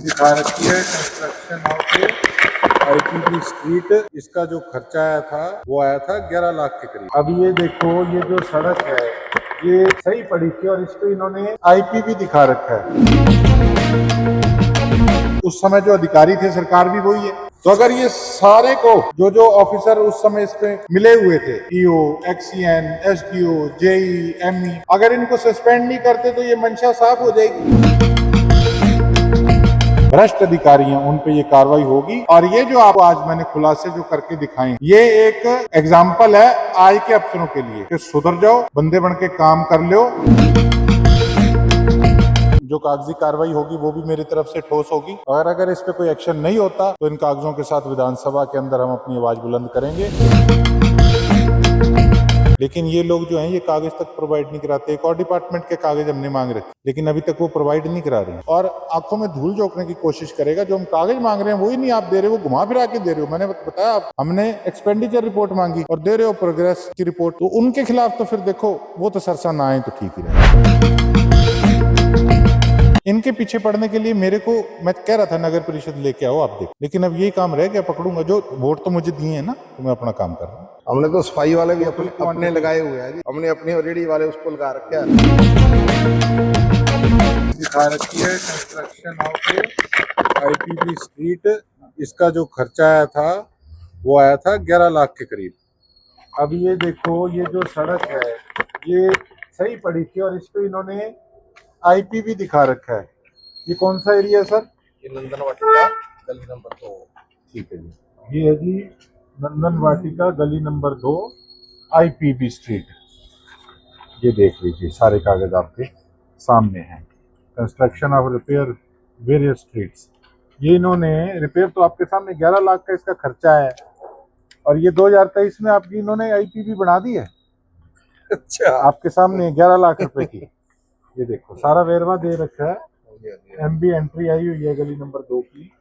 दिखा रखी है कंस्ट्रक्शन हाउस आईपीबी स्ट्रीट। इसका जो खर्चा आया था वो आया था 11 लाख के करीब। अब ये देखो, ये जो सड़क है ये सही पड़ी थी और इस पे इन्होंने आईपीबी दिखा रखा है। उस समय जो अधिकारी थे सरकार भी वही है। तो अगर ये सारे को जो ऑफिसर उस समय इस पे मिले हुए थे, EO, XEN, SDO, JE, ME, अगर इनको सस्पेंड नहीं करते तो ये मंशा साफ हो जाएगी। भ्रष्ट अधिकारी हैं उन पे ये कार्रवाई होगी। और ये जो आपको आज मैंने खुलासे जो करके दिखाए, ये एक एग्जाम्पल है आज के अफसरों के लिए कि सुधर जाओ, बंदे बन के काम कर लो। जो कागजी कार्रवाई होगी वो भी मेरी तरफ से ठोस होगी और अगर इस पे कोई एक्शन नहीं होता तो इन कागजों के साथ विधानसभा के अंदर हम अपनी आवाज बुलंद करेंगे। लेकिन ये लोग जो हैं ये कागज तक प्रोवाइड नहीं कराते। एक और डिपार्टमेंट के कागज हमने मांग रखे लेकिन अभी तक वो प्रोवाइड नहीं करा रहे और आंखों में धूल झोंकने की कोशिश करेगा। जो हम कागज मांग रहे हैं वही नहीं आप दे रहे, वो घुमा फिरा के दे रहे हो। मैंने बताया आप, हमने एक्सपेंडिचर रिपोर्ट मांगी और दे रहे हो प्रोग्रेस की रिपोर्ट। तो उनके खिलाफ तो फिर देखो वो तो सरसा ना आए तो ठीक ही रहे। इनके पीछे पड़ने के लिए मेरे को, मैं कह रहा था नगर परिषद लेके आओ आप देख, लेकिन अब यही काम रह गया, पकड़ूंगा। जो वोट तो मुझे दिए हैं ना, तो मैं अपना काम कर रहा हूँ। हमने तो सफाई वाले भी अपने लगाए हुए हैं जी। हमने अपनी रेडी वाले उसको लगा रखे हैं। दिखा रखी है कंस्ट्रक्शन हाउस आईपीबी स्ट्रीट। इसका जो खर्चा आया था वो आया था 11 लाख के करीब। अब ये देखो, ये जो सड़क है ये सही पड़ी थी और इस पे इन्होंने आईपीबी दिखा रखा है। ये कौन सा एरिया है सर? ये नंदन वाटिका गली नंबर 2। ठीक है जी, ये है जी नंदन वाटिका गली नंबर 2 आईपीबी स्ट्रीट। ये देख लीजिए, सारे कागज आपके सामने हैं। Construction of repair various streets. ये इन्होंने रिपेयर तो आपके सामने 11 लाख का इसका खर्चा है और ये 2023 में आपकी इन्होंने आईपीबी बना दी है। अच्छा, आपके सामने 11 लाख रुपए की। ये देखो सारा वेरवा दे रखा है। एमबी एंट्री आई हुई है गली नंबर 2 की।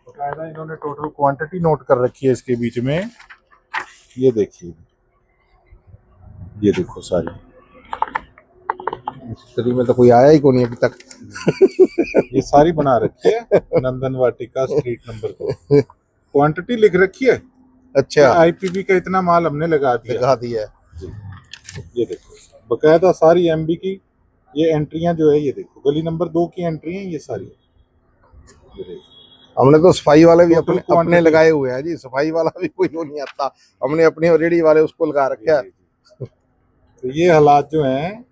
बकायदा इन्होंने टोटल क्वांटिटी नोट कर रखी है इसके बीच में। ये देखिए, ये देखो सारी हिस्ट्री में तो कोई आया ही को नहीं अभी तक। ये सारी बना रखी है Nandan Vatika street number 2। Quantity लिख रखी है। अच्छा, आईपीबी का इतना माल हमने लगा दिखा दिया जी। ये देखो बकायदा सारी एमबी की ये एंट्रियां जो है, ये देखो गली नंबर 2 की एंट्री है ये सारी। ये देखो हमने तो सफाई वाले भी अपने लगाए हुए हैं जी। सफाई वाला भी कोई वो नहीं आता, हमने अपनी रेडी वाले उसको लगा रखे हैं। तो ये हालात जो हैं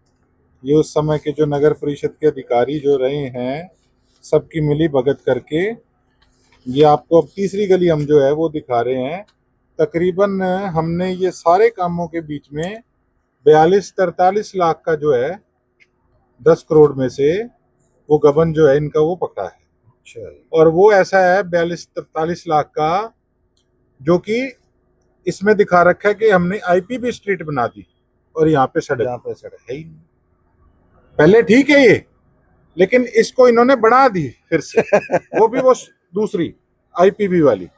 ये उस समय के जो नगर परिषद के अधिकारी जो रहे हैं सबकी मिली भगत करके, ये आपको अब तीसरी गली हम जो है वो दिखा रहे हैं। तकरीबन हमने ये सारे कामों के बीच में 42-43 लाख का जो है 10 करोड़ में से वो गबन जो है इनका वो पकड़ा है। अच्छा, और वो ऐसा है 42-43 लाख का जो कि इसमें दिखा रखा है कि हमने आईपीबी स्ट्रीट बना दी और यहाँ पे सड़क है ही नहीं। पहले ठीक है ये, लेकिन इसको इन्होंने बना दी फिर से वो भी वो दूसरी आईपीबी वाली।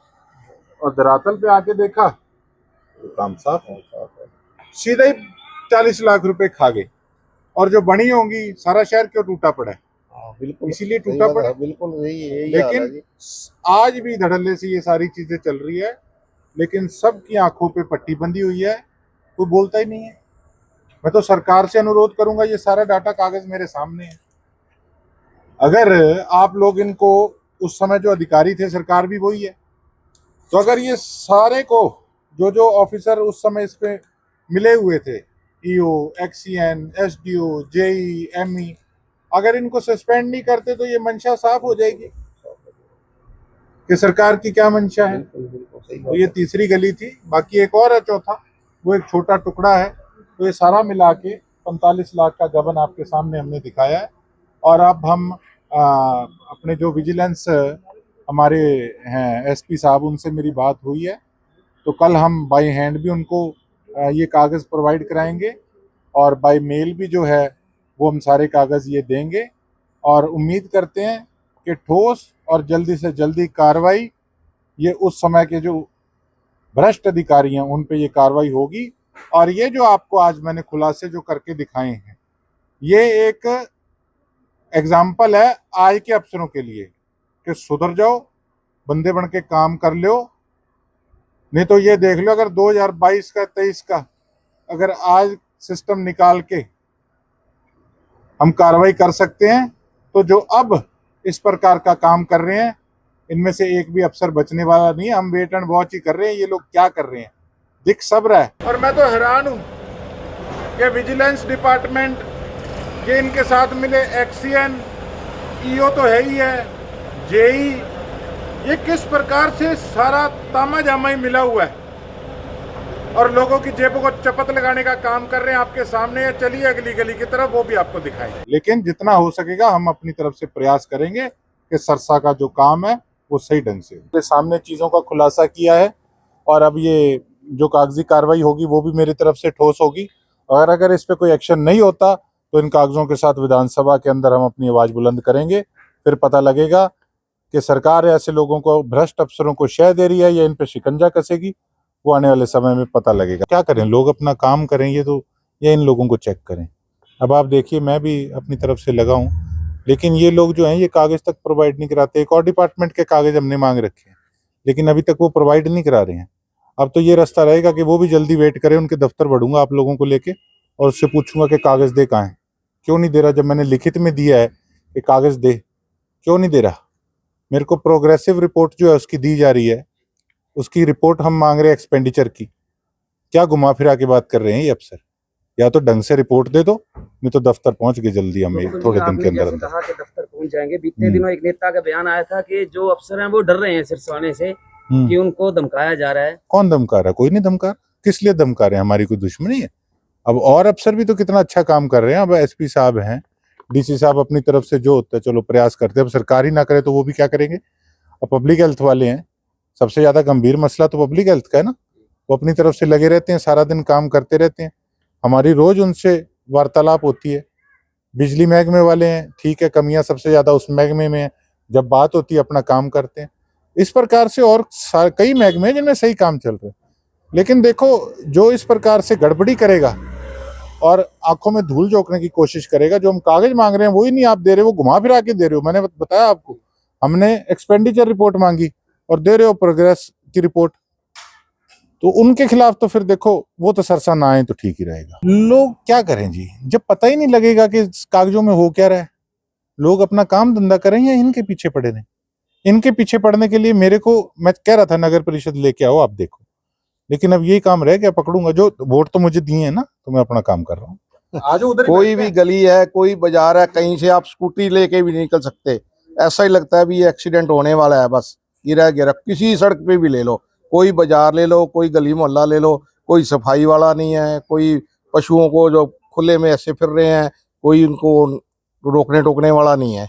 और धरातल पे आके देखा तो काम साफ है। सीधा ही 40 लाख रुपए खा गए। और जो बनी होंगी, सारा शहर क्यों टूटा पड़ा है? बिल्कुल इसीलिए टूटा पड़ा। बिल्कुल यही लेकिन आज भी धड़ल्ले से ये सारी चीजें चल रही है, लेकिन सबकी आंखों पे पट्टी बंधी हुई है, कोई बोलता ही नहीं है। मैं तो सरकार से अनुरोध करूंगा, ये सारा डाटा कागज मेरे सामने है। अगर आप लोग इनको, उस समय जो अधिकारी थे सरकार भी वही है, तो अगर ये सारे को जो ऑफिसर उस समय इस पे मिले हुए थे, EO, XEN, SDO, JE, ME, अगर इनको सस्पेंड नहीं करते तो ये मंशा साफ हो जाएगी कि सरकार की क्या मंशा है। तो ये तीसरी गली थी, बाकी एक और है चौथा, वो एक छोटा टुकड़ा है। तो ये सारा मिला के 45 लाख का गबन आपके सामने हमने दिखाया है। और अब हम अपने जो विजिलेंस हमारे हैं एसपी साहब, उनसे मेरी बात हुई है, तो कल हम बाय हैंड भी उनको ये कागज़ प्रोवाइड कराएंगे और बाय मेल भी जो है वो हम सारे कागज़ ये देंगे। और उम्मीद करते हैं कि ठोस और जल्दी से जल्दी कार्रवाई, ये उस समय के जो भ्रष्ट अधिकारी हैं उन पे ये कार्रवाई होगी। और ये जो आपको आज मैंने खुलासे जो करके दिखाए हैं, ये एक एग्जाम्पल है आज के अफसरों के लिए कि सुधर जाओ, बंदे बन के काम कर लो। नहीं तो ये देख लो, अगर 2022 का 23 का अगर आज सिस्टम निकाल के हम कार्रवाई कर सकते हैं, तो जो अब इस प्रकार का काम कर रहे हैं इनमें से एक भी अफसर बचने वाला नहीं है। हम वेट एंड वॉच ही कर रहे हैं, ये लोग क्या कर रहे हैं दिख सब रहा है। और मैं तो हैरान हूं कि विजिलेंस डिपार्टमेंट, ये इनके साथ मिले एक्सीएन, ईओ तो है ही है, जेई, ये किस प्रकार से सारा तामा जामा ही मिला हुआ है और लोगों की जेबों को चपत लगाने का काम कर रहे हैं आपके सामने। या चलिए अगली गली की तरफ, वो भी आपको दिखाएंगे। लेकिन जितना हो सकेगा हम अपनी तरफ से प्रयास करेंगे कि सरसा का जो काम है वो सही ढंग से सामने चीजों का खुलासा किया है। और अब ये जो कागजी कार्रवाई होगी वो भी मेरी तरफ से ठोस होगी। और अगर इस पे कोई एक्शन नहीं होता तो इन कागजों के साथ विधानसभा के अंदर हम अपनी आवाज बुलंद करेंगे। फिर पता लगेगा कि सरकार ऐसे लोगों को, भ्रष्ट अफसरों को शय दे रही है या इन पे शिकंजा कसेगी, वो आने वाले समय में पता लगेगा। क्या करें, लोग अपना काम करें ये तो, या इन लोगों को चेक करें। अब आप देखिए, मैं भी अपनी तरफ से लगा हूँ, लेकिन ये लोग जो हैं ये कागज तक प्रोवाइड नहीं कराते। एक और डिपार्टमेंट के कागज हमने मांग रखे हैं, लेकिन अभी तक वो प्रोवाइड नहीं करा रहे हैं। अब तो ये रास्ता रहेगा कि वो भी जल्दी वेट करें। उनके दफ्तर बढ़ूंगा आप लोगों को लेके और उससे पूछूंगा कि कागज दे कहाँ है, क्यों नहीं दे रहा। जब मैंने लिखित में दिया है कि कागज दे, क्यों नहीं दे रहा। मेरे को प्रोग्रेसिव रिपोर्ट जो है उसकी दी जा रही है, उसकी रिपोर्ट हम मांग रहे हैं एक्सपेंडिचर की। क्या घुमा फिरा के बात कर रहे हैं ये अफसर। या तो ढंग से रिपोर्ट दे दो, नहीं तो दफ्तर पहुंच गए जल्दी हमें थोड़े दिन के अंदर। कहा कि दफ्तर पहुंच जाएंगे। बीते दिनों एक नेता का बयान आया था कि जो अफसर हैं वो डर रहे हैं सिरसाने से कि उनको धमकाया जा रहा है। कौन धमका रहा है? कोई नहीं धमका। किस लिए धमका रहे हैं? हमारी कोई दुश्मनी है? अब और अफसर भी तो कितना अच्छा काम कर रहे हैं। अब एसपी साहब हैं, डीसी साहब अपनी तरफ से जो होता है चलो प्रयास करते हैं। अब सरकार ही ना करे तो वो भी क्या करेंगे। अब पब्लिक हेल्थ वाले हैं, सबसे ज्यादा गंभीर मसला तो पब्लिक हेल्थ का है ना। वो अपनी तरफ से लगे रहते हैं, सारा दिन काम करते रहते हैं। हमारी रोज उनसे वार्तालाप होती है। बिजली महकमे वाले हैं, ठीक है, कमियां सबसे ज्यादा उस महकमे में है। जब बात होती है अपना काम करते हैं। इस प्रकार से और कई महकमे हैं जिनमें सही काम चल रहे हैं। लेकिन देखो, जो इस प्रकार से गड़बड़ी करेगा और आंखों में धूल झोंकने की कोशिश करेगा, जो हम कागज मांग रहे हैं वही नहीं आप दे रहे हो, वो घुमा फिरा के दे रहे हो। मैंने बताया आपको, हमने एक्सपेंडिचर रिपोर्ट मांगी और दे रहे हो प्रोग्रेस की रिपोर्ट। तो उनके खिलाफ तो फिर देखो, वो तो सरसा ना आए तो ठीक ही रहेगा। लोग क्या करें जी, जब पता ही नहीं लगेगा कि कागजों में हो क्या रहा है। लोग अपना काम धंधा करें या इनके पीछे पड़े रहें। इनके पीछे पड़ने के लिए मैं कह रहा था नगर परिषद लेके आओ, आप देखो। लेकिन अब यही काम रह गया, पकड़ूंगा। जो वोट तो मुझे दिए हैं ना, तो मैं अपना काम कर रहा हूँ। आज उधर कोई भी गली है, कोई बाजार है, कहीं से आप स्कूटी लेके भी नहीं निकल सकते। ऐसा ही लगता है भी ये एक्सीडेंट होने वाला है। बस गिरा गिरा किसी सड़क पे भी ले लो, कोई बाजार ले लो, कोई गली मोहल्ला ले लो, कोई सफाई वाला नहीं है, कोई पशुओं को जो खुले में ऐसे फिर रहे हैं, कोई उनको रोकने टोकने वाला नहीं है।